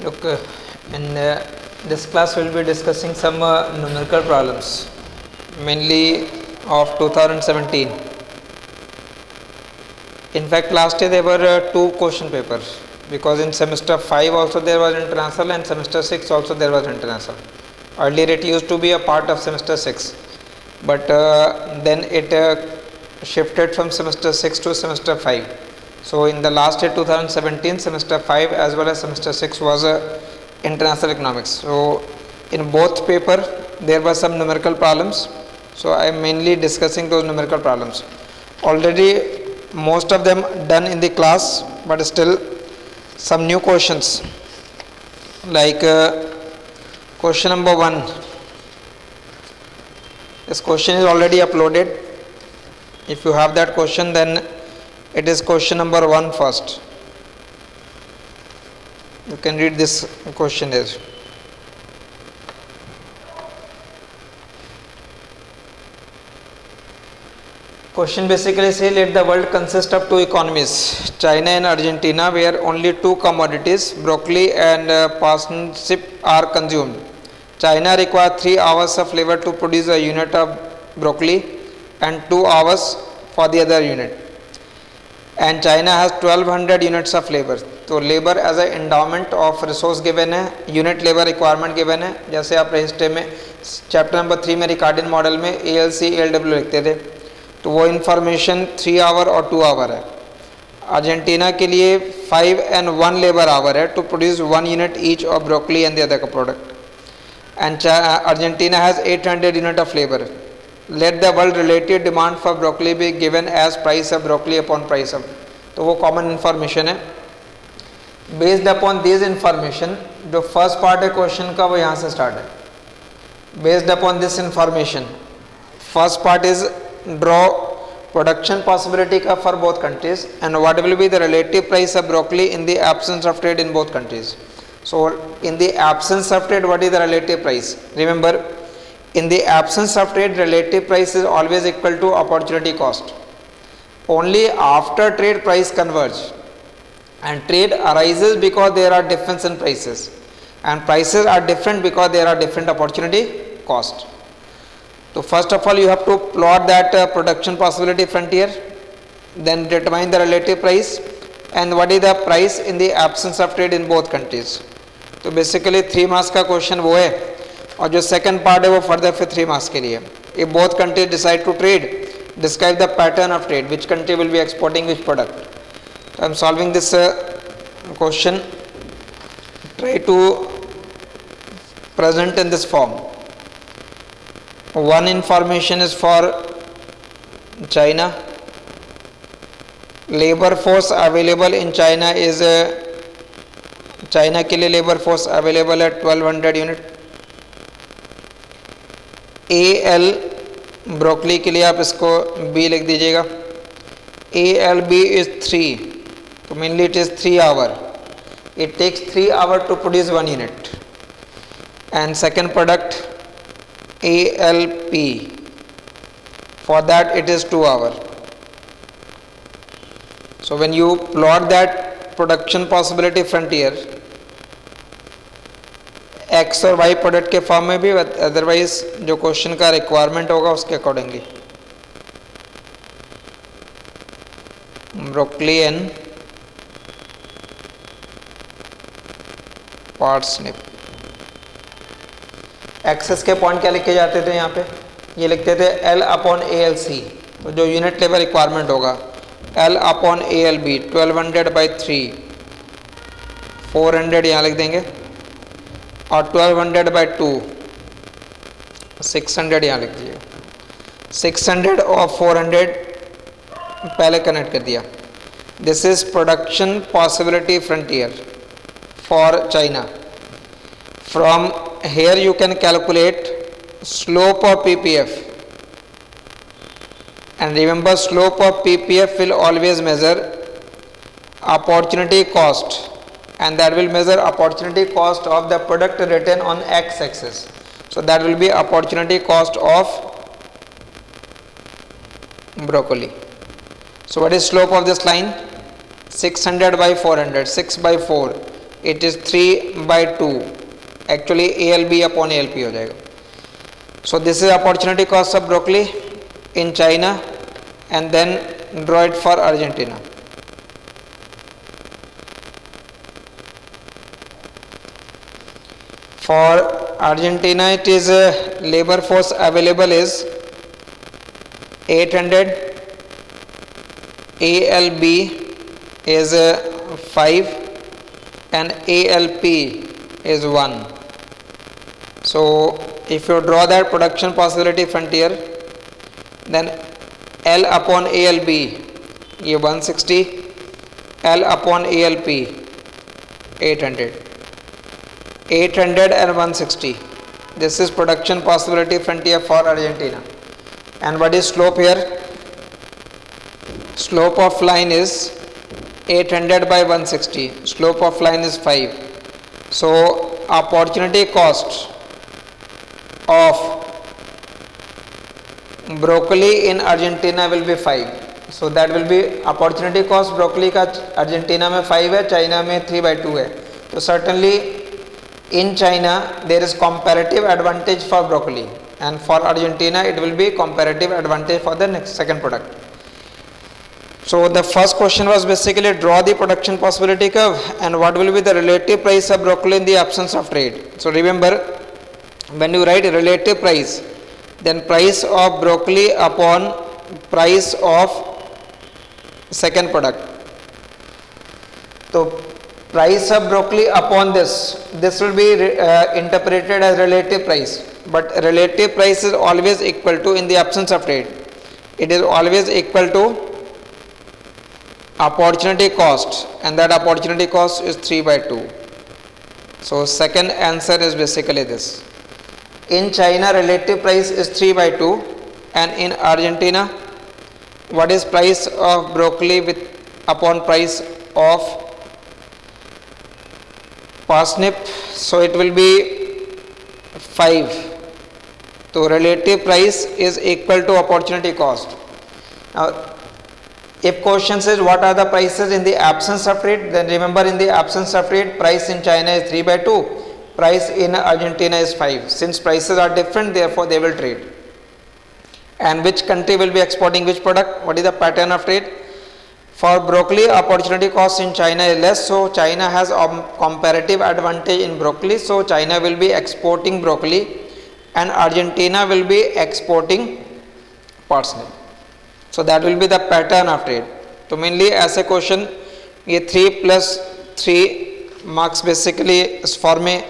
Look, in this class we'll be discussing some numerical problems, mainly of 2017. In fact, last year there were two question papers, because in semester 5 also there was international and semester 6 also there was international. Earlier it used to be a part of semester 6, but then it shifted from semester 6 to semester 5. So in the last year 2017, semester 5 as well as semester 6 was international economics. So in both paper there were some numerical problems. So I am mainly discussing those numerical problems. Already most of them done in the class, but still some new questions, like question number 1. This question is already uploaded. If you have that question, then it is question number 1 first. You can read this question here. Question basically says, let the world consist of two economies, China and Argentina, where only two commodities, broccoli and parsnip, are consumed. China requires 3 hours of labor to produce a unit of broccoli and 2 hours for the other unit. And China has 1200 units of labor. तो labour as a endowment of resource given है, unit labour requirement given है. जैसे आप register में chapter number 3 में Ricardian model में ALC ALW लिखते थे, तो वो इन्फॉर्मेशन 3 आवर और 2 आवर है. अर्जेंटीना के लिए 5 and 1 लेबर आवर है to produce 1 unit each of broccoli and the other का product. And Argentina has 800 unit of labour. Let the world relative demand for broccoli be given as price of broccoli upon price of. तो वो common information है. Based upon this information, जो first part है question का वो यहाँ से start है. Based upon this information, first part is draw production possibility का for both countries and what will be the relative price of broccoli in the absence of trade in both countries. So in the absence of trade, what is the relative price? Remember, in the absence of trade, relative price is always equal to opportunity cost. Only after trade price converge, and trade arises because there are difference in prices, and prices are different because there are different opportunity cost. So first of all you have to plot that production possibility frontier, then determine the relative price and what is the price in the absence of trade in both countries. तो basically 3 marks का question वो है, और जो second part है वो further फिर 3 marks के लिए. If both country decide to trade, describe the pattern of trade, which country will be exporting which product. I am solving this question. Try to present in this form. One information is for China. Labour force available in China is, China के लिए labour force available है 1200 unit. AL broccoli के लिए आप इसको B लिख दीजिएगा. ALB is 3, तो mainly it is 3 hour. It takes 3 hour to produce 1 unit. And second product ALP, for that it is 2 hour. So when you plot that production possibility frontier, X और Y product के form में भी, otherwise जो question का requirement होगा उसके accordingly. Broccoli and parsnip. Axes के point क्या लिखे जाते थे यहाँ पे? ये लिखते थे L अपॉन ALC. तो जो यूनिट लेबर रिक्वायरमेंट होगा L अपॉन ALB 1200/3, 400 यहाँ लिख देंगे, और 1200/2 600 यहाँ लिख दिया. 600 और 400 पहले कनेक्ट कर दिया. This is production possibility frontier for China. From here you can calculate slope of PPF, and remember slope of PPF will always measure opportunity cost, and that will measure opportunity cost of the product written on X axis. So that will be opportunity cost of broccoli. So what is slope of this line? 600 by 400. 6 by 4 it is 3/2, actually ALB upon ALP हो जाएगा. So this is opportunity cost of broccoli in China, and then draw it for Argentina. For Argentina, it is labor force available is 800, ALB is 5, and ALP is 1. So if you draw that production possibility frontier, then L upon ALB ये 160, L upon ALP 800, 800 and 160. This is production possibility frontier for Argentina. And what is slope here? Slope of line is 800 by 160. Slope of line is 5. So opportunity cost of broccoli in Argentina will be 5. So that will be opportunity cost broccoli का Argentina में 5 है, China में 3/2 है. तो certainly in China there is comparative advantage for broccoli, and for Argentina it will be comparative advantage for the next second product. So the first question was basically draw the production possibility curve and what will be the relative price of broccoli in the absence of trade. So remember, when you write relative price, then price of broccoli upon price of second product. So price of broccoli upon this will be interpreted as relative price, but relative price is always equal to, in the absence of trade, it is always equal to opportunity cost, and that opportunity cost is 3/2. So second answer is basically this. In China relative price is 3/2, and in Argentina what is price of broccoli with upon price of parsnip? So it will be 5. So relative price is equal to opportunity cost. Now if question says what are the prices in the absence of trade, then remember, in the absence of trade price in China is 3/2, price in Argentina is 5. Since prices are different, therefore they will trade. And which country will be exporting which product? What is the pattern of trade? For broccoli, opportunity cost in China is less, so China has a comparative advantage in broccoli, so China will be exporting broccoli and Argentina will be exporting parsnip. So that will be the pattern of trade. तो mainly ऐसे question ये 3+3 marks basically इस form में.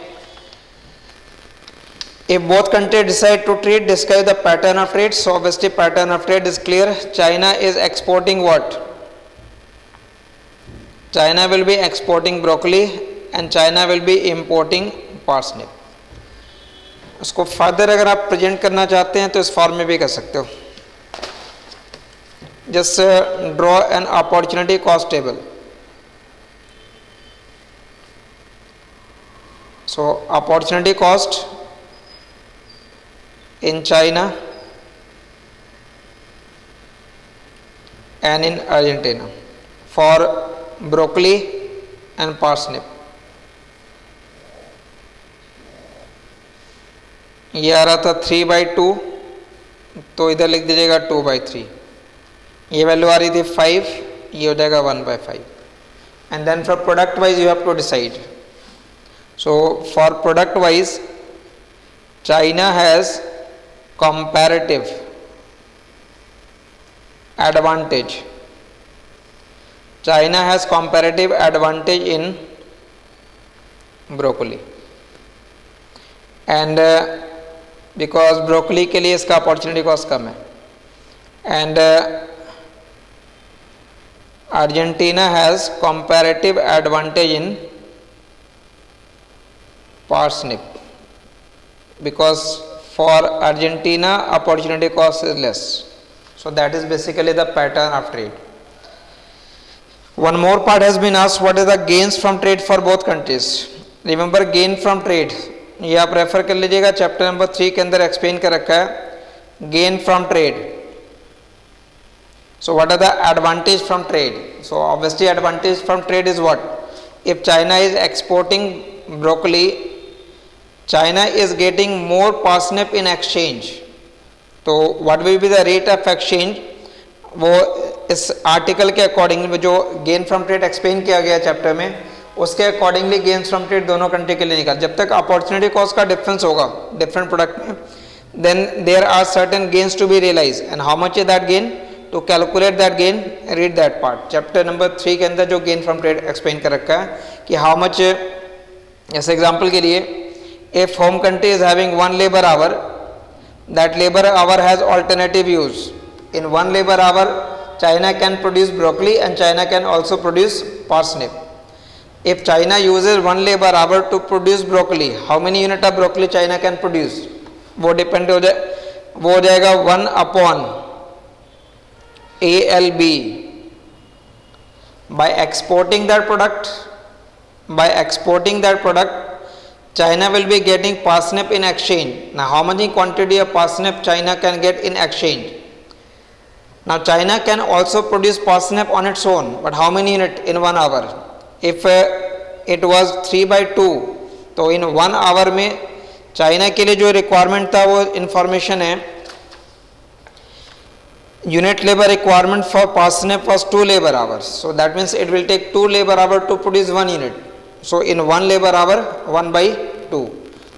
If both countries decide to trade, describe the pattern of trade. So obviously pattern of trade is clear. China is exporting what? China will be exporting broccoli and China will be importing parsnip. उसको further अगर आप present करना चाहते हैं तो इस form में भी कर सकते हो. Just draw an opportunity cost table. So opportunity cost in China and in Argentina for broccoli and parsnip. ये आ रहा था 3/2, तो इधर लिख दीजिएगा 2/3. ये वैल्यू आ रही थी 5, ये हो जाएगा 1/5. And then for product wise you have to decide. So for product wise China has comparative advantage. China has comparative advantage in broccoli, and because broccoli के लिए इसका opportunity cost कम है, and Argentina has comparative advantage in parsnip because for Argentina opportunity cost is less. So that is basically the pattern of trade. One more part has been asked, what is the gains from trade for both countries? Remember gain from trade, ये आप refer कर लीजिएगा, chapter number 3 के अंदर explain कर रखा है gain from trade. So what are the advantage from trade? So obviously advantage from trade is what? if China is exporting broccoli, China is getting more parsnip in exchange. तो what will be the rate of exchange? वो इस article के accordingly जो gain from trade explain किया गया chapter में, उसके accordingly gain from trade दोनों कंट्री के लिए निकाल. जब तक अपॉर्चुनिटी कॉस्ट का डिफरेंस होगा डिफरेंट प्रोडक्ट में, then there are certain gains to be realized. And how much is that gain? To calculate that gain, read that part. Chapter number 3 के अंदर जो गेन फ्रॉम ट्रेड एक्सप्लेन कर रखा है कि हाउ मच. जैसे example के लिए, if home country is having one labor hour, that labor hour has alternative use. In one labor hour, China can produce broccoli and China can also produce parsnip. If China uses one labor hour to produce broccoli, how many unit of broccoli China can produce? वो depend हो जाएगा 1 upon ALB. By exporting that product, China will be getting parsnip in exchange. Now, how many quantity of parsnip China can get in exchange? Now, China can also produce parsnip on its own, but how many unit in 1 hour? If it was 3/2, तो in 1 hour में China के लिए जो requirement था वो information है. Unit labour requirement for parsnip was 2 labour hours, so that means it will take 2 labour hour to produce 1 unit. So in 1 labour hour 1/2,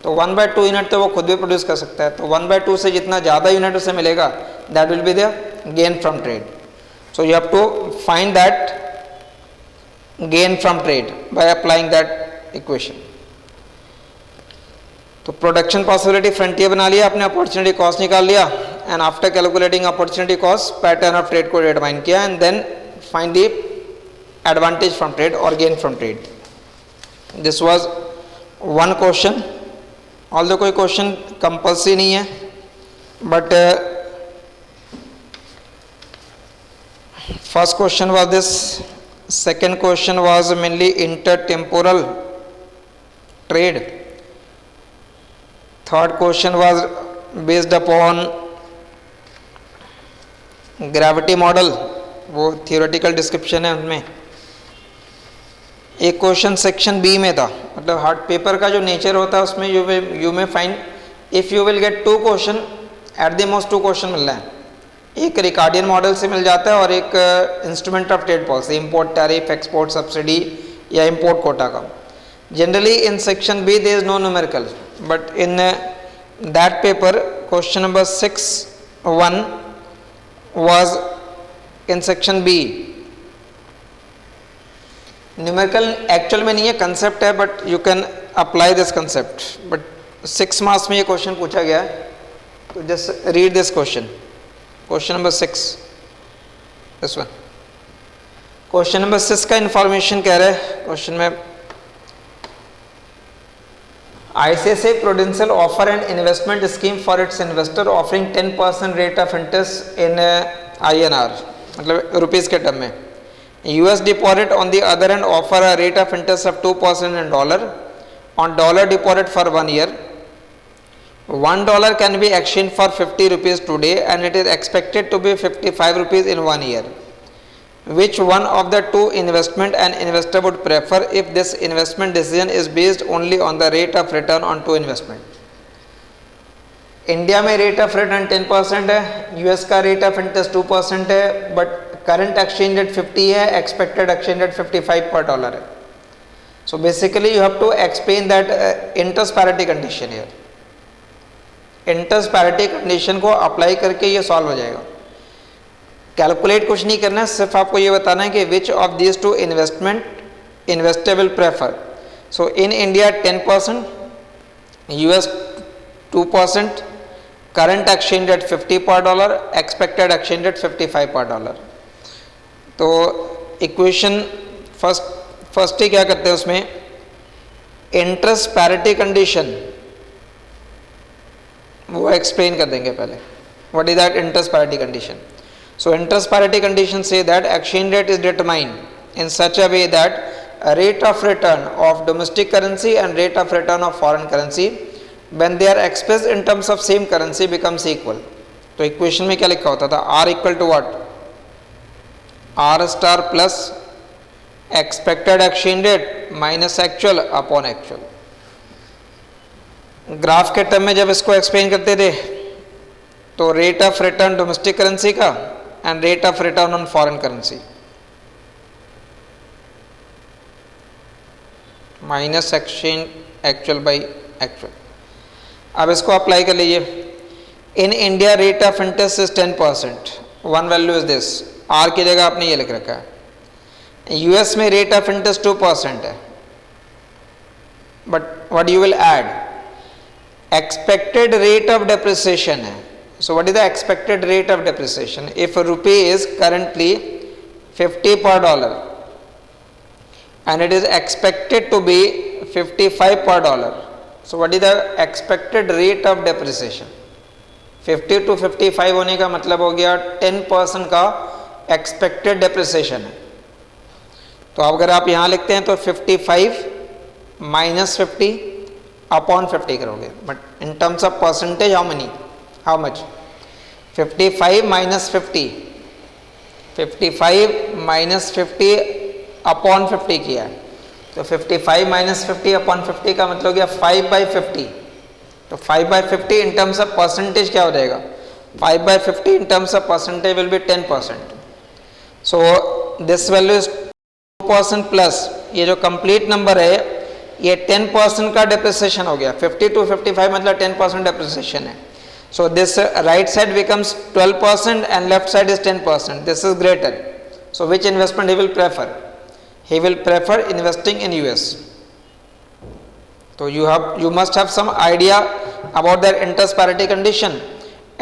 तो 1/2 unit तो वो खुद भी प्रोड्यूस कर सकता है. तो 1/2 से जितना ज़्यादा यूनिट उसे मिलेगा, that will be the gain from trade. So you have to find that gain from trade by applying that equation. तो प्रोडक्शन पॉसिबिलिटी फ्रंटियर बना लिया आपने, अपॉर्चुनिटी कॉस्ट निकाल लिया, and after calculating opportunity cost pattern of trade को determine किया, and then find the advantage from trade और gain from trade. This was one question. Although कोई क्वेश्चन कंपल्सरी नहीं है, but first question was this, second question was mainly intertemporal trade, third question was based upon gravity model, वो theoretical description है उनमें. एक question section B में था, मतलब हार्ड पेपर का जो नेचर होता है उसमें you may find if you will get 2 question, at the most 2 question मिल रहे हैं. एक रिकार्डियन मॉडल से मिल जाता है और एक instrument of trade policy, import tariff, export subsidy या इंपोर्ट कोटा का. Generally in section B there is no numerical, but in that paper question number 6(1) was in section B. Numerical actual में नहीं है, concept है, but you can apply this concept. But 6 marks में ये question पूछा गया है, तो just read this question. Question number 6, this one. Question number 6 का information कह रहा है question में, ICICI Prudential offer an investment scheme for its investor offering 10% rate of interest in INR, मतलब रुपीज़ के टर्म में. US deposit on the other hand offer a rate of interest of 2% in dollar on dollar deposit for 1 year. $1 can be exchanged for 50 rupees today and it is expected to be 55 rupees in 1 year. Which one of the two investment an investor would prefer if this investment decision is based only on the rate of return on two investment? India में rate of return 10% है, US का rate of interest 2% है, but current exchange rate 50 है, expected exchange rate 55 पर dollar है. So basically you have to explain that interest parity condition here. Interest parity condition को apply करके ये सॉल्व हो जाएगा. कैलकुलेट कुछ नहीं करना है, सिर्फ आपको ये बताना है कि which of these two investment investor will prefer. So in India 10%, US 2%, current exchange rate 50 पर डॉलर, एक्सपेक्टेड एक्सचेंज रेट 55 पर डॉलर. तो इक्वेशन फर्स्ट ही क्या करते हैं उसमें, इंटरेस्ट पैरिटी कंडीशन वो एक्सप्लेन कर देंगे पहले. What is that interest parity condition? So interest parity condition say that exchange rate is determined in such a way that a rate of return of domestic currency and rate of return of foreign currency when they are expressed in terms of same currency becomes equal. तो equation में क्या लिखा होता था, R equal to what, R star plus expected exchange rate minus actual upon actual. Graph के term में जब इसको एक्सप्लेन करते थे तो rate of return domestic currency का and rate of return on foreign currency, minus exchange actual by actual. अब इसको अप्लाई कर लीजिए। In India rate of interest is 10%, one value is this, R की जगह आपने ये लिख रखा है। यूएस में रेट ऑफ इंटरेस्ट 2% है, but what you will add, expected rate of depreciation है। So what is the expected rate of depreciation? If rupee is currently 50 per dollar and it is expected to be 55 per dollar, so what is the expected rate of depreciation? 50 to 55 होने का मतलब हो गया 10% का expected depreciation है। तो अगर आप यहाँ लिखते हैं तो 55 minus 50 upon 50 करोगे, but in terms of percentage how many, how much? 55 minus 50, 55 minus 50 upon 50 किया है, तो 55 माइनस 50 अपॉन 50 का मतलब गया 5/50। तो 5/50 इन टर्म्स ऑफ परसेंटेज क्या हो जाएगा? 5/50 in terms of percentage will be 10%। So this value is 2% plus ये जो कंप्लीट नंबर है ये 10% का डेप्रिसिएशन हो गया। 50 to 55 मतलब 10% डेप्रिसिएशन है। So this right side becomes 12% and left side is 10%। This is greater. So which investment he will prefer? He will prefer investing in US. So you must have some idea about their interest parity condition,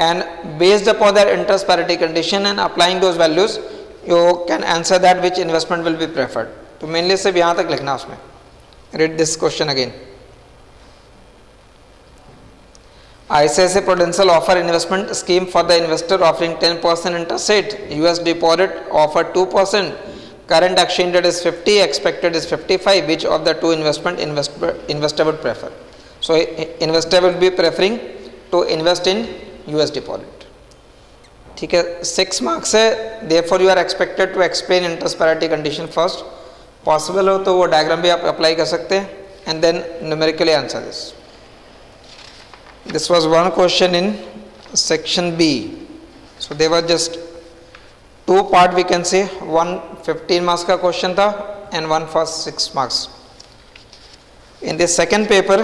and based upon their interest parity condition and applying those values, you can answer that which investment will be preferred. तो mainly सिर्फ यहाँ तक लिखना उसमें। Read this question again. ICICI Prudential offer investment scheme for the investor offering 10% interest rate. US deposit offer 2%. Current exchange rate is 50, expected is 55. Which of the two investor would prefer? So investor will be preferring to invest in US deposit. ठीक है, 6 marks है, therefore you are expected to explain interest parity condition first. Possible हो तो वो diagram भी आप apply कर सकते हैं and then numerically answer this. This was one question in section B. So they were just 2 part we can say, one 15 marks का question था and one for 6 marks. In the second paper,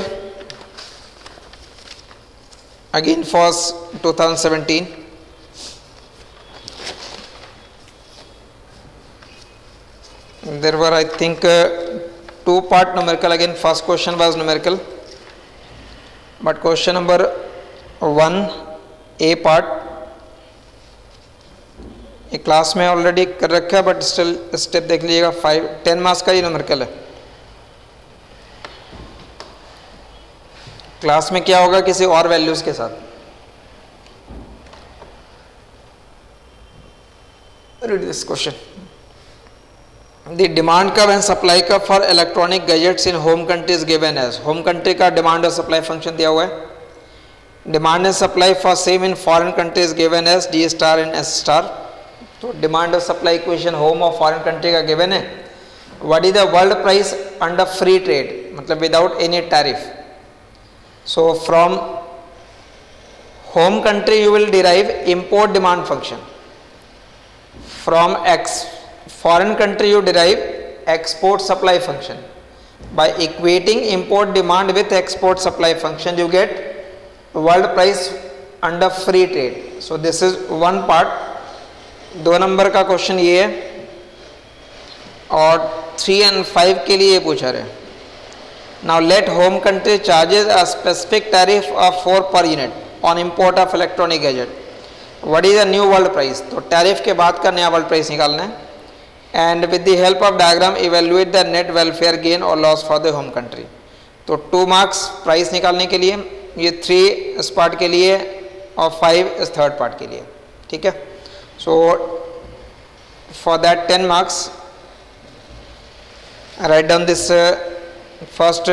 again for 2017, there were I think 2 part numerical. Again first question was numerical, but question number 1 A part ये class में already कर रखा है, but still step देख लीजिएगा। 10 marks का ये numerical है। क्लास में क्या होगा किसी और वैल्यूज के साथ। Read this question. The demand curve and supply curve for electronic gadgets in home country is given as. Home country का डिमांड और सप्लाई फंक्शन दिया हुआ है। Demand and supply for same in foreign country is given as D star and S star. तो demand और supply equation home और foreign country का given है। What is the world price under free trade, मतलब without any tariff. So from home country you will derive import demand function, from foreign country you derive export supply function. By equating import demand with export supply function, you get world price under free trade. So this is one part. 2 number का question ये है और 3 and 5 के लिए पूछा रहे। Now let home country charges a specific tariff of 4 per unit on import of electronic gadget. What is the new world price? तो tariff के बाद का नया वर्ल्ड प्राइस निकालना है। And with the help of diagram evaluate the net welfare gain or loss for the home country. तो 2 marks price निकालने के लिए, ये 3 इस पार्ट के लिए और 5 इस थर्ड पार्ट के लिए, ठीक है। So for that 10 marks, write down this first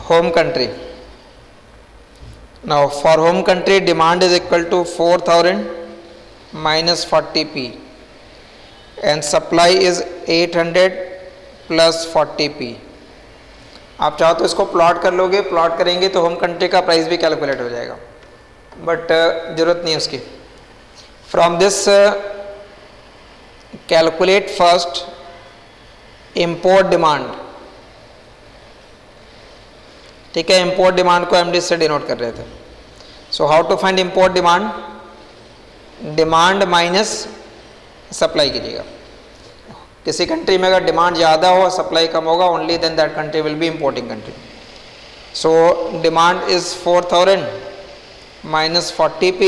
home country. Now for home country demand is equal to 4000 minus 40p and supply is 800 plus 40p। आप चाहो तो इसको प्लॉट कर लोगे, प्लॉट करेंगे तो होम कंट्री का प्राइस भी कैलकुलेट हो जाएगा, बट ज़रूरत नहीं है उसकी। From this calculate first import demand. ठीक है, इंपोर्ट डिमांड को एमडी से डिनोट कर रहे थे। So how to find import demand? Demand minus supply कीजिएगा। किसी कंट्री में अगर डिमांड ज़्यादा हो, सप्लाई कम होगा, only then that country will be importing country. So demand is 4000 minus 40p,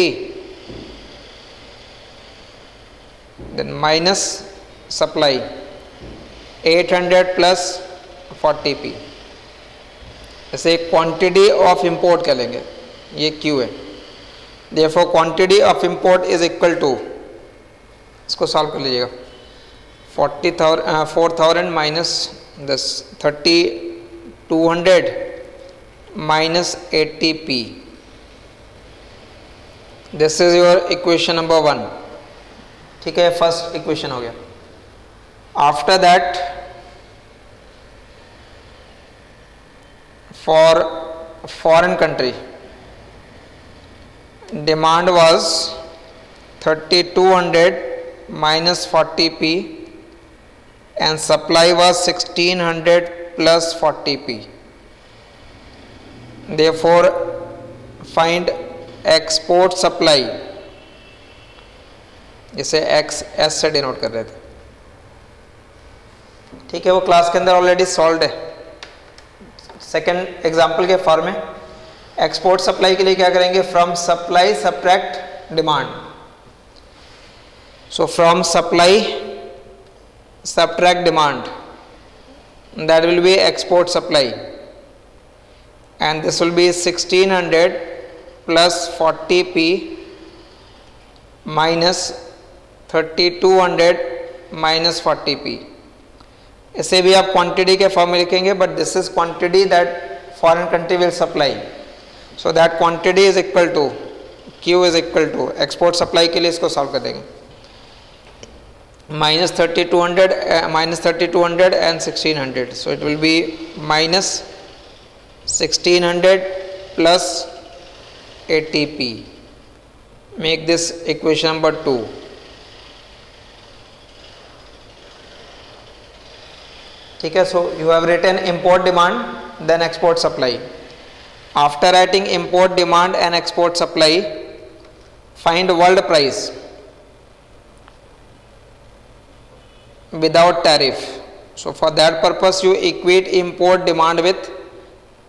then minus supply 800 plus 40p। इसे क्वांटिटी ऑफ इंपोर्ट कह लेंगे, ये Q है। Therefore quantity of import is equal to, इसको सॉल्व कर लीजिएगा, 4000 minus 3200 minus 80p। This is your equation number 1। ठीक है, फर्स्ट इक्वेशन हो गया। After that for foreign country demand was 3200 minus 40p and supply was 1600 plus 40p. Therefore find export supply, इसे XS से denote कर रहे थे। ठीक है, वो क्लास के अंदर ऑलरेडी सॉल्व है। सेकेंड एग्जाम्पल के फॉर्म में एक्सपोर्ट सप्लाई के लिए क्या करेंगे? From supply subtract demand. So from supply subtract demand, that will B export supply, and this will be 1600 plus 40p minus 3200 minus 40p। इसे भी आप क्वांटिटी के फॉर्म में लिखेंगे, but this is quantity that foreign country will supply. So that quantity is equal to Q is equal to export supply के लिए इसको solve कर देंगे, minus 3200 and 1600। So it will be minus 1600 plus 80p। Make this equation number 2। ठीक है, so you have written import demand then export supply. After writing import demand and export supply, find world price without tariff. So for that purpose you equate import demand with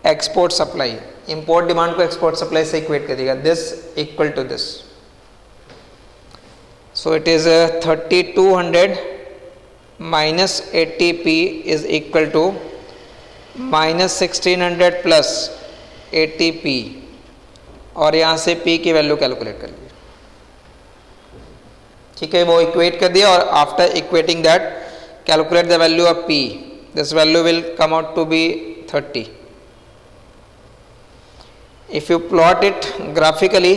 export supply. Import demand को export supply से equate करिएगा, this equal to this. So it is 3200 minus 80p is equal to minus 1600 plus 80p, और यहाँ से p की value calculate कर लीजिए। ठीक है, वो इक्वेट कर दिया, और after equating that calculate the value of p। This value will come out to be 30। If you plot it graphically,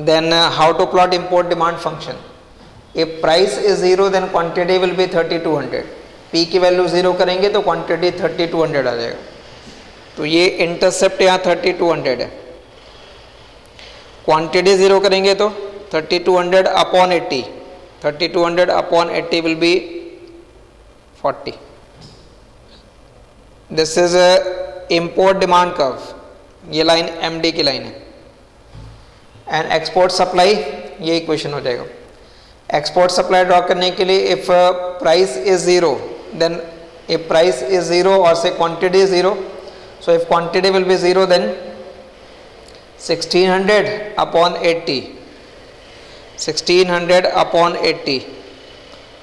then how to plot import demand function? If price is 0 then quantity will be 3200। P की value 0 करेंगे तो quantity 3200 आ जाएगा। तो ये intercept यहाँ 3200 है। Quantity 0 करेंगे तो 3200 upon 80, 3200 upon 80 will be 40। This is import demand curve, ये लाइन MD की लाइन है। एंड एक्सपोर्ट सप्लाई, ये इक्वेशन हो जाएगा। एक्सपोर्ट सप्लाई ड्रॉ करने के लिए if price is 0 then if price is 0 or say quantity is 0, so if quantity will be 0 then 1600 upon 80, 1600 upon 80,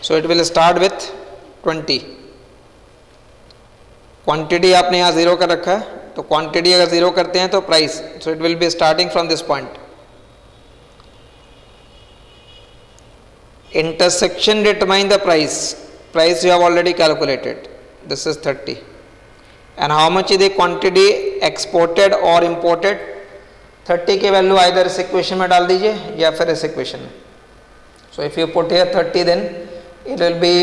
so it will start with 20। Quantity आपने यहाँ 0 कर रखा है, तो क्वांटिटी अगर 0 करते हैं तो price, so it will be starting from this point। intersection determine the price you have already calculated, this is 30, and how much is the quantity exported or imported? 30 की वैल्यू आइदर इस equation में डाल दीजिए या फिर इस equation में। So if you put here 30, then it will be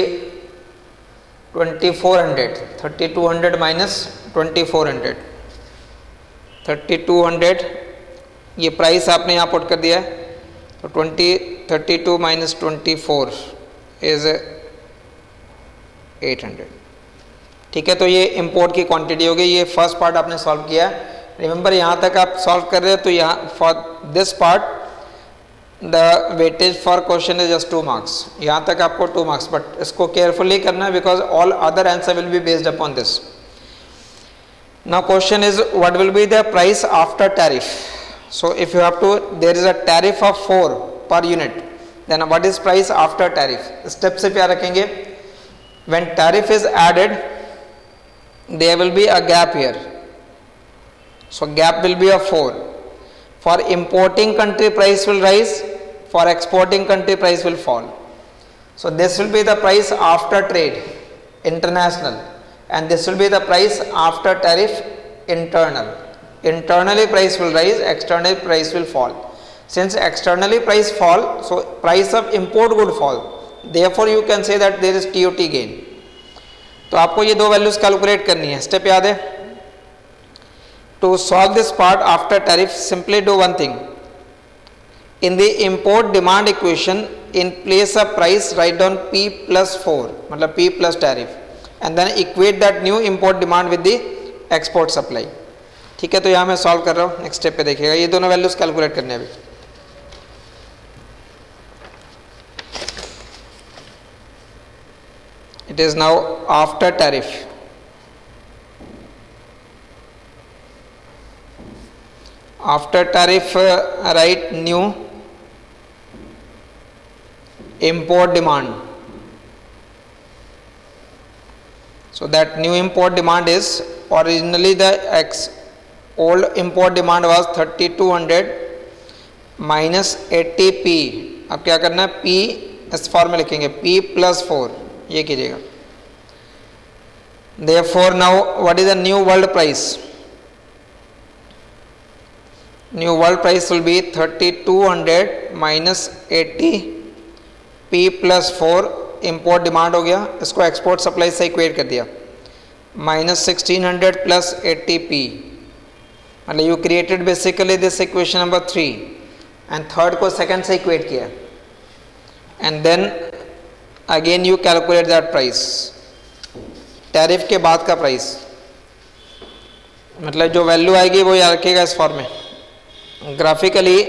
2400. 3200 minus 2400. 3200 ये प्राइस आपने यहाँ पुट कर दिया है, तो 32 माइनस 24 इज 800. ठीक है, तो ये इंपोर्ट की क्वांटिटी हो गई. ये फर्स्ट पार्ट आपने सॉल्व किया. रिमेंबर यहाँ तक आप सॉल्व कर रहे हो, तो यहाँ for this part the weightage for question is just 2 marks. यहाँ तक आपको 2 मार्क्स, बट इसको केयरफुली करना है because all other answer will be based upon this. Now question is what will be the price after tariff. So if you have to, there is a tariff of 4 per unit, then what is price after tariff. Step से क्या रखेंगे, when tariff is added there will be a gap here, so gap will be of 4. For importing country price will rise, for exporting country price will fall. So this will be the price after trade international, and this will be the price after tariff internal. Internally price will rise, externally price will fall. Since externally price fall, so price of import would fall, therefore you can say that there is TOT gain. तो आपको ये 2 values calculate करनी है. Step याद है. To solve this part after tariff, simply do one thing. In the import demand equation, in place of price write down P plus 4, मतलब P plus tariff, and then equate that new import demand with the export supply. ठीक है, तो यहाँ मैं solve कर रहा हूँ. Next step पे देखिएगा, ये दोनों वैल्यूज कैलकुलेट करने हैं अभी. It is now after tariff. After tariff, write new import demand. So that new import demand is, originally the old import demand was 3200 minus 80p. अब क्या करना है, P इस फॉर्म में लिखेंगे, P प्लस 4, ये कीजिएगा. Therefore now what is the new world price? New world price will be 3200 minus 80 P plus 4. import demand हो गया, इसको export supply से equate कर दिया, minus 1600 plus 80 P. मतलब you created basically this equation number 3 and third को second से equate किया, and then again you calculate that price. Tariff के बाद का प्राइस, मतलब जो वैल्यू आएगी वो याद रखिएगा इस फॉर्म में. Graphically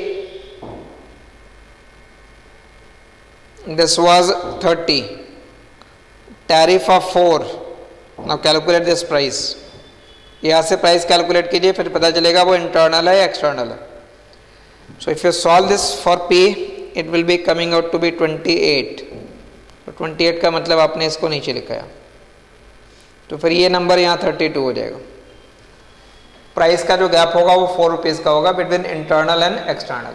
this was 30, tariff of 4. Now calculate this price. यहाँ से प्राइस कैलकुलेट कीजिए, फिर पता चलेगा वो इंटरनल है या एक्सटर्नल है. So if you solve this for P, it will be coming out to be 28. 28 का मतलब आपने इसको नीचे लिखा है, तो फिर ये नंबर यहाँ 32 हो जाएगा. प्राइस का जो गैप होगा वो 4 रुपीज़ का होगा between internal and external.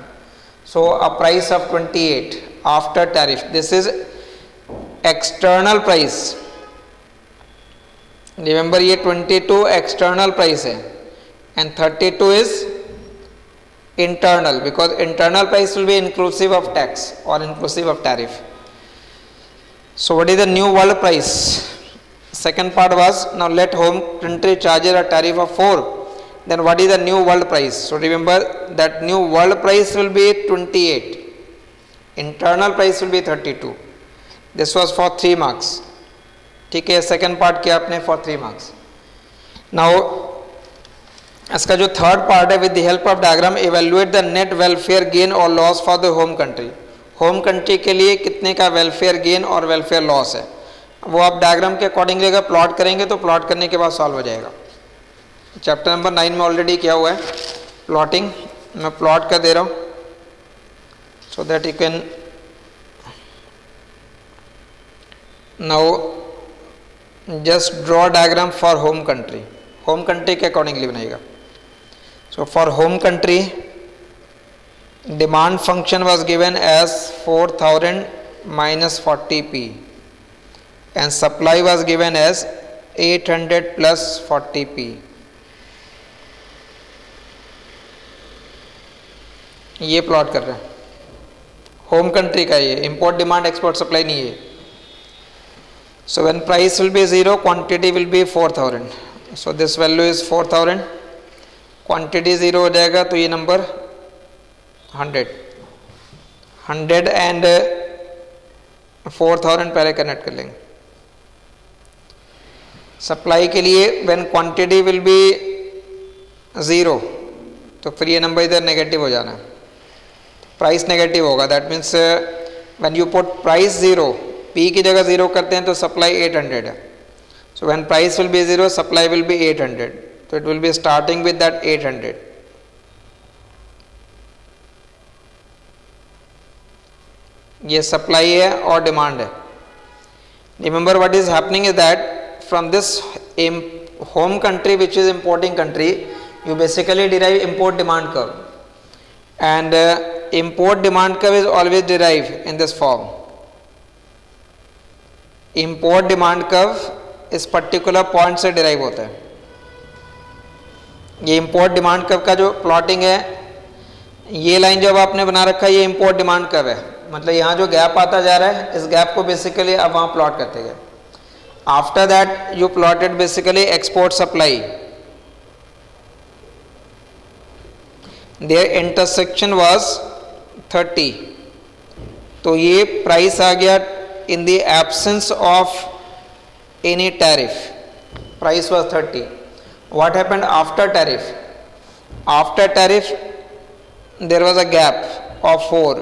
So a price of 28 after tariff, this is external price. Remember ये 22 एक्सटर्नल प्राइस है and 32 is internal, because internal price will be inclusive of tax और inclusive of tariff. So what is the new world price? Second part was, now let home country charge a tariff of 4. Then what is the new world price? So remember that new world price will be 28. Internal price will be 32. This was for 3 marks. ठीक है, second part किया आपने for 3 marks. Now इसका जो third part है, with the help of diagram evaluate the net welfare gain or loss for the home country. Home country के लिए कितने का वेलफेयर गेन और वेलफेयर लॉस है, वो आप डायग्राम के अकॉर्डिंगली अगर प्लॉट करेंगे तो प्लॉट करने के बाद सॉल्व हो जाएगा. चैप्टर नंबर 9 में ऑलरेडी किया हुआ है प्लॉटिंग. मैं प्लॉट कर दे रहा हूँ so that you can now just draw diagram for home country. Home country के अकॉर्डिंगली बनाएगा. So for home country, demand function was given as 4000 minus 40p and supply was given as 800 plus 40p. ये plot कर रहे हैं. Home country का ये, import demand export supply नहीं है. So when price will B 0, quantity will be 4000. So this value is 4000, quantity 0 हो जाएगा तो ये नंबर 100 एंड 4000 पहले कनेक्ट कर लेंगे. सप्लाई के लिए व्हेन क्वांटिटी विल बी 0, तो फिर ये नंबर इधर नेगेटिव हो जाना है, प्राइस नेगेटिव होगा. That means when you put price 0, P की जगह 0 करते हैं तो सप्लाई 800 है. So when price will B 0, supply will be 800, तो it will be starting with that 800. ये सप्लाई है और डिमांड है. Remember what is happening is that from this home country which is importing country, you basically derive import demand curve, and import demand curve is always derived in this form. Import demand curve इस particular point से derive होता है. ये import demand curve का जो plotting है, ये line जब आपने बना रखा है ये import demand curve है, मतलब यहाँ जो गैप आता जा रहा है इस गैप को बेसिकली आप वहाँ प्लॉट करते गए. After that you plotted basically export supply. Their intersection was 30. तो ये प्राइस आ गया in the absence of any tariff. Price was 30. What happened after tariff? After tariff there was a gap of 4.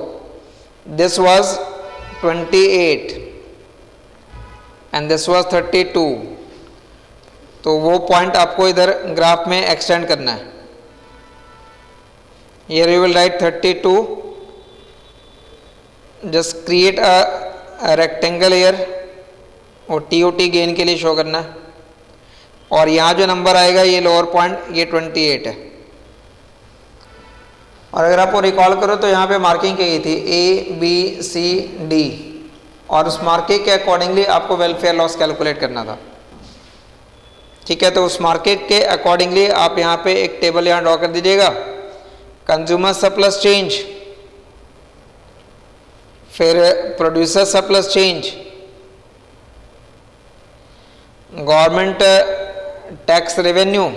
This was 28. And this was 32. तो वो point आपको इधर graph में extend करना है. Here you will write 32, just create a rectangle here और TOT gain के लिए शो करना है. और यहाँ जो नंबर आएगा ये लोअर पॉइंट ये 28 है. और अगर आपको रिकॉल करो तो यहाँ पे मार्किंग की गई थी ABCD, और उस मार्केट के अकॉर्डिंगली आपको वेलफेयर लॉस कैलकुलेट करना था. ठीक है, तो उस मार्केट के अकॉर्डिंगली आप यहाँ पे एक टेबल यहाँ ड्रॉ कर दीजिएगा. कंज्यूमर सरप्लस चेंज, फिर producer surplus change, government tax revenue.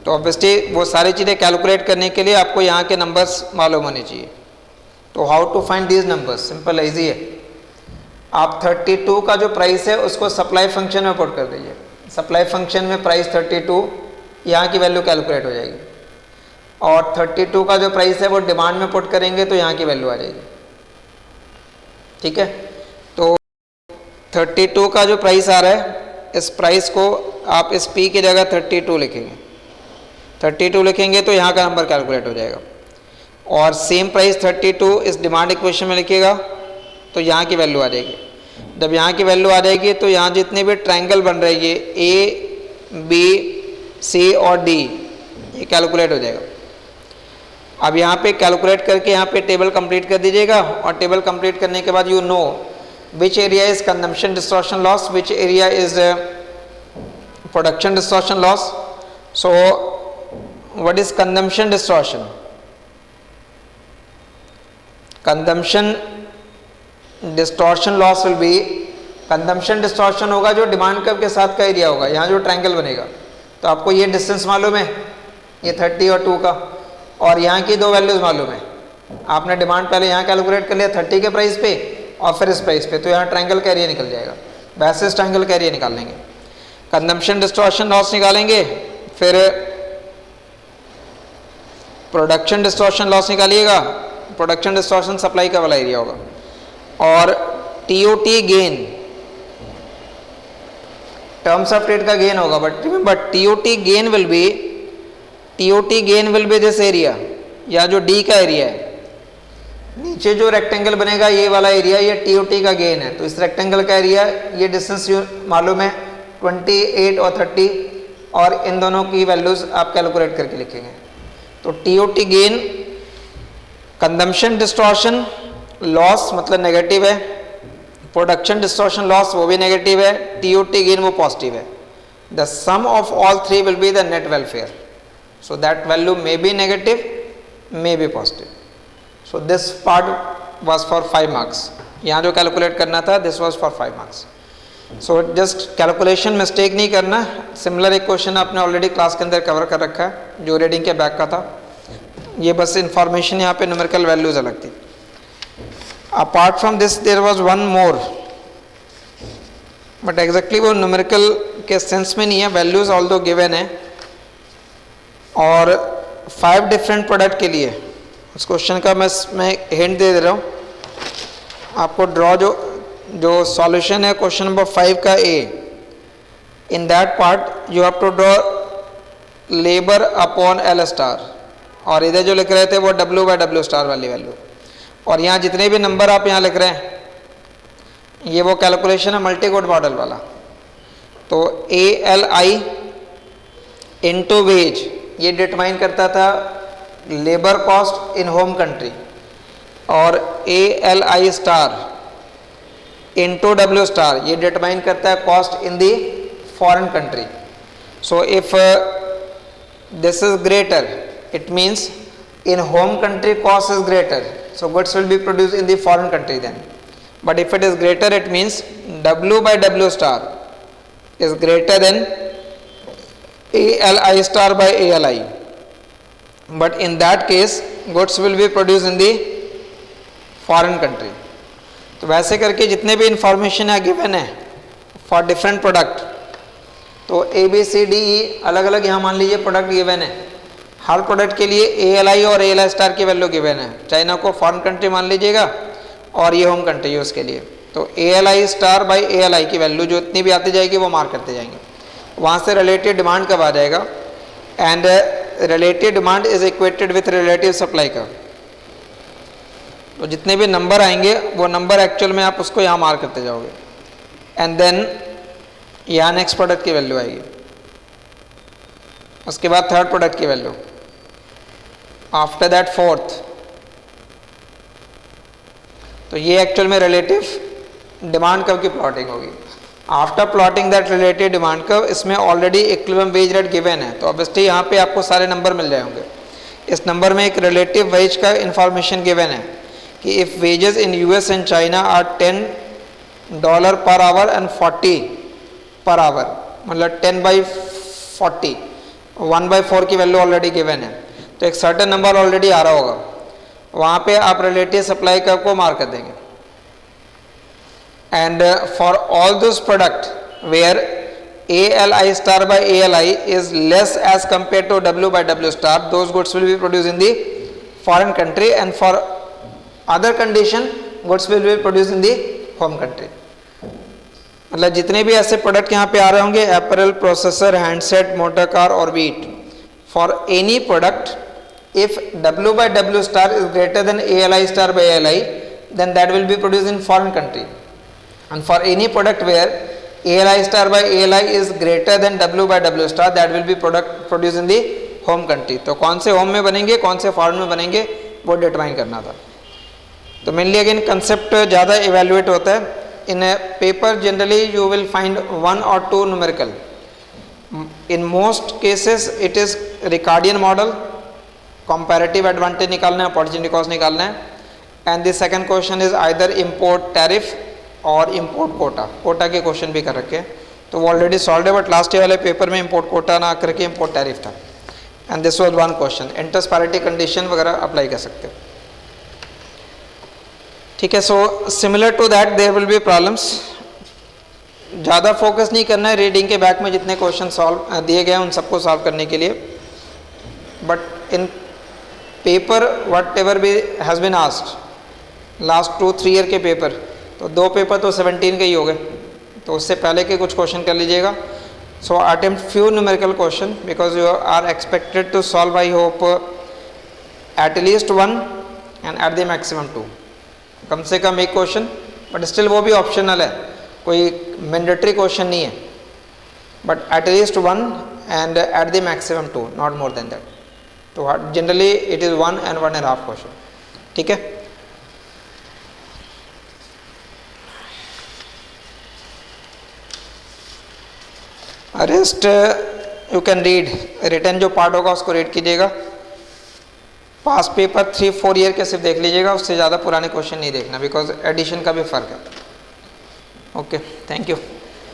तो ऑब्वियसली वो सारी चीज़ें कैलकुलेट करने के लिए आपको यहाँ के नंबर्स मालूम होने चाहिए. तो how to find these numbers? Simple easy है. आप 32 का जो प्राइस है उसको सप्लाई फंक्शन में पुट कर दीजिए. सप्लाई फंक्शन में प्राइस 32, यहाँ की वैल्यू कैलकुलेट हो जाएगी. और 32 का जो प्राइस है वो डिमांड में पुट करेंगे तो यहाँ की वैल्यू आ जाएगी. ठीक है, तो 32 का जो प्राइस आ रहा है इस प्राइस को आप इस P की जगह 32 लिखेंगे. 32 लिखेंगे तो यहाँ का नंबर कैलकुलेट हो जाएगा. और सेम प्राइस 32 इस डिमांड इक्वेशन में लिखिएगा तो यहाँ की वैल्यू आ जाएगी. जब यहाँ की वैल्यू आ जाएगी तो यहाँ जितने भी ट्रायंगल बन रहे हैं A, B, C और D, ये कैलकुलेट हो जाएगा. अब यहाँ पे कैलकुलेट करके यहाँ पे टेबल कंप्लीट कर दीजिएगा. और टेबल कंप्लीट करने के बाद you know which area is consumption distortion loss, which area is production distortion loss. So what is consumption distortion? Consumption distortion loss will be, consumption distortion होगा जो डिमांड कर्व के साथ का एरिया होगा. यहाँ जो ट्रायंगल बनेगा तो आपको ये डिस्टेंस मालूम है, ये 30 और 2 का, और यहाँ की दो वैल्यूज़ मालूम है. आपने डिमांड पहले यहाँ कैलकुलेट कर लिया 30 के प्राइस पे और फिर इस प्राइस पे, तो यहाँ ट्रायंगल का एरिया निकल जाएगा. वैसे इस ट्रायंगल का एरिया निकाल लेंगे, कंजम्पशन डिस्टॉर्शन लॉस निकालेंगे, फिर प्रोडक्शन डिस्टॉर्शन लॉस निकालिएगा. प्रोडक्शन डिस्टॉर्शन सप्लाई का वाला एरिया होगा. और TOT gain terms of trade का गेन होगा. But remember TOT gain will be this area, या जो डी का एरिया है. नीचे जो रेक्टेंगल बनेगा ये वाला एरिया, ये टीओटी का गेन है. तो इस रेक्टेंगल का एरिया, ये डिस्टेंस मालूम है 28 और 30, और इन दोनों की वैल्यूज आप कैलकुलेट करके लिखेंगे. तो TOT gain, consumption distortion loss मतलब नेगेटिव है, प्रोडक्शन डिस्टॉर्शन लॉस वो भी नेगेटिव है, टीओटी गेन वो पॉजिटिव है. The sum of all three will be the net welfare. So that value may be negative, may be positive. So this part was for 5 marks. यहाँ जो calculate करना था this was for 5 marks. So just calculation mistake नहीं करना. Similar एक question आपने already class के अंदर कवर कर रखा है जो रीडिंग के बैक का था. ये बस इंफॉर्मेशन यहाँ पे न्यूमेरिकल वैल्यूज अलग थी. Apart from this there was one more, but exactly वो न्यूमेरिकल के सेंस में नहीं है. वैल्यूज ऑल दो गिवन है और 5 डिफरेंट प्रोडक्ट के लिए. उस क्वेश्चन का मैं हिंट दे रहा हूँ आपको. ड्रॉ जो सॉल्यूशन है क्वेश्चन नंबर 5 का A, in that part you have to draw labour upon L star, और इधर जो लिख रहे थे वो डब्ल्यू बाय डब्ल्यू स्टार वाली वैल्यू. और यहाँ जितने भी नंबर आप यहाँ लिख रहे हैं ये वो कैलकुलेशन है मल्टी कोड मॉडल वाला. तो A L I into wage ये डिटरमाइन करता था labour cost in home country, और A L I star into W star ये डिटरमाइन करता है cost in the foreign country. So if this is greater it means in home country cost is greater, so goods will be produced in the foreign country then. But if it is greater it means W by W star is greater than ALI star by ALI, but in that case goods will be produced in the foreign country. तो वैसे करके जितने भी information है given है for different product, तो A B C D E अलग अलग यहाँ मान लीजिए प्रोडक्ट गिवन है. हर प्रोडक्ट के लिए ALI और ALI स्टार की वैल्यू गिवन है. चाइना को फॉरेन कंट्री मान लीजिएगा और ये होम कंट्री है उसके लिए. तो ALI स्टार बाई ALI की वैल्यू जो इतनी भी आती जाएगी वो मार्क करते जाएंगे. वहाँ से रिलेटिव डिमांड कब आ जाएगा, and relative demand is equated with relative supply का. तो जितने भी नंबर आएंगे वो नंबर एक्चुअल में आप उसको यहाँ मार्क करते जाओगे, एंड देन यहाँ नेक्स्ट प्रोडक्ट की वैल्यू आएगी, उसके बाद थर्ड प्रोडक्ट की वैल्यू, आफ्टर दैट फोर्थ. तो ये एक्चुअल में रिलेटिव डिमांड कर्व की प्लॉटिंग होगी. After plotting that relative demand curve इसमें already equilibrium wage rate given है, तो ऑब्वियसली यहाँ पे आपको सारे नंबर मिल जाएंगे. इस नंबर में एक रिलेटिव वेज का इंफॉर्मेशन गिवन है कि if wages in US and China are $10 per our and 40 per hour, मतलब 10/40, 1/4 की वैल्यू ऑलरेडी गिवन है. तो एक सर्टेन नंबर ऑलरेडी आ रहा होगा, वहाँ पे आप रिलेटिव सप्लाई कर्व को मार्क कर देंगे. And for all those product where ALI star by ALI is less as compare to W by W star, those goods will be produce in the foreign country, and for other condition goods will be produce in the home country. मतलब जितने भी ऐसे product यहाँ पे आ रहे होंगे, apparel, processor, handset, motor car और wheat, for any product if W by W star is greater than ALI star by ALI, then that will be produced in foreign country. And for any product where ALI star by ALI is greater than W by W star, that will be product produced in the home country. तो कौन से home में बनेंगे कौन से foreign में बनेंगे वो डिटरमाइन करना था. तो मेनली अगेन कंसेप्ट ज़्यादा इवेल्युएट होता है. इन paper generally you will find 1 or 2 numerical. In most cases it is Ricardian model, comparative advantage निकालना है, अपॉर्चुनिटी कॉस्ट निकालना है, and the second question is either import tariff और इंपोर्ट कोटा. कोटा के question भी कर रखे हैं तो वो ऑलरेडी सॉल्व है, बट लास्ट ईयर वाले पेपर में इंपोर्ट कोटा ना करके इंपोर्ट टैरिफ था, and this was one question. Interest parity condition वगैरह अप्लाई कर सकते हो. ठीक है, so similar to that there will be problems. ज़्यादा फोकस नहीं करना है, रीडिंग के बैक में जितने क्वेश्चन सॉल्व दिए गए हैं उन सबको सॉल्व करने के लिए. But in paper whatever भी has been asked last 2-3 year के पेपर, तो 2 पेपर तो 17 के ही हो गए, तो उससे पहले के कुछ क्वेश्चन कर लीजिएगा. So attempt few numerical question because you are expected to solve I hope at least 1 and at the maximum 2, कम से कम एक क्वेश्चन, बट स्टिल वो भी ऑप्शनल है, कोई मैंडेटरी क्वेश्चन नहीं है, but at least 1 and at the maximum 2, not more than that. तो generally it is 1 and 1.5 question. ठीक है, rest you can read. Return जो पार्ट होगा उसको रीड कीजिएगा. पास पेपर 3-4 ईयर के सिर्फ देख लीजिएगा, उससे ज़्यादा पुराने क्वेश्चन नहीं देखना, बिकॉज एडिशन का भी फ़र्क है। Okay, thank you.